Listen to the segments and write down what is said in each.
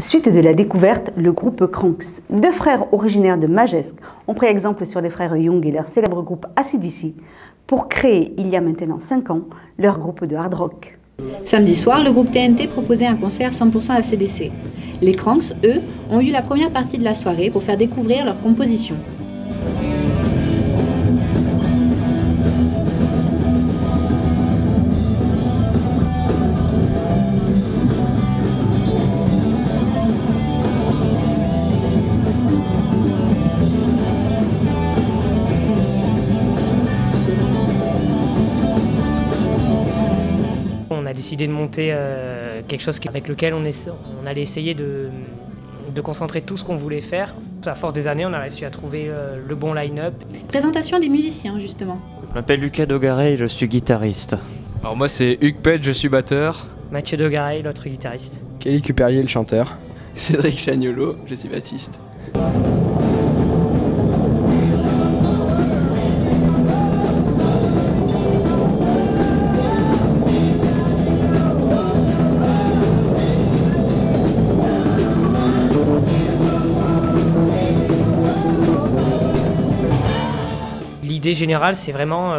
Suite de la découverte, le groupe Cranks, deux frères originaires de Magescq, ont pris exemple sur les frères Young et leur célèbre groupe AC/DC pour créer, il y a maintenant 5 ans, leur groupe de hard rock. Samedi soir, le groupe TNT proposait un concert 100% AC/DC. Les Cranks, eux, ont eu la première partie de la soirée pour faire découvrir leur composition. On a décidé de monter quelque chose avec lequel on allait essayer de concentrer tout ce qu'on voulait faire. À force des années, on a réussi à trouver le bon line-up. Présentation des musiciens, justement. Je m'appelle Lucas Dogaray, je suis guitariste. Alors moi c'est Hugues Pett, je suis batteur. Mathieu Dogaray, l'autre guitariste. Kelly Cuperier, le chanteur. Cédric Chagnolo, je suis bassiste. L'idée générale, c'est vraiment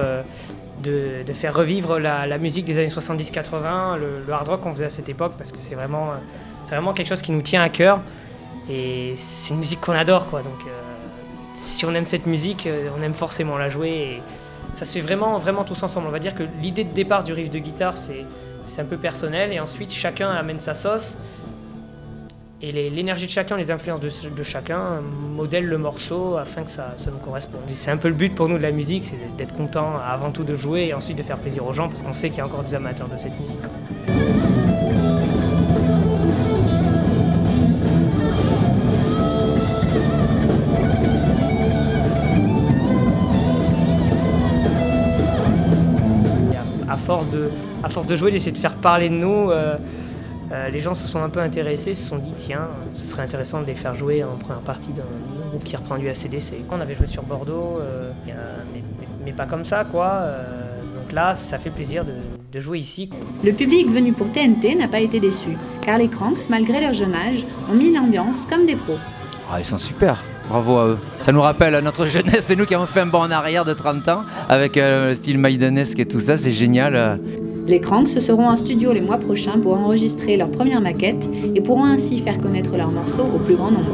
de faire revivre la musique des années 70-80, le hard rock qu'on faisait à cette époque, parce que c'est vraiment quelque chose qui nous tient à cœur. Et c'est une musique qu'on adore, quoi. Donc si on aime cette musique, on aime forcément la jouer. Et ça se fait vraiment tous ensemble. On va dire que l'idée de départ du riff de guitare, c'est un peu personnel. Et ensuite, chacun amène sa sauce. Et l'énergie de chacun, les influences de chacun modèlent le morceau afin que ça nous corresponde. C'est un peu le but pour nous de la musique, c'est d'être content avant tout de jouer et ensuite de faire plaisir aux gens parce qu'on sait qu'il y a encore des amateurs de cette musique. Et à force de jouer, d'essayer de faire parler de nous, les gens se sont un peu intéressés, se sont dit tiens, ce serait intéressant de les faire jouer en première partie d'un groupe qui reprend du AC/DC. On avait joué sur Bordeaux, mais pas comme ça quoi. Donc là, ça fait plaisir de jouer ici. Le public venu pour TNT n'a pas été déçu, car les Cranks, malgré leur jeune âge, ont mis l'ambiance comme des pros. Ah, ils sont super, bravo à eux. Ça nous rappelle notre jeunesse, c'est nous qui avons fait un bond en arrière de 30 ans avec le style maidanesque et tout ça, c'est génial. Les Cranks seront en studio les mois prochains pour enregistrer leur première maquette et pourront ainsi faire connaître leurs morceaux au plus grand nombre.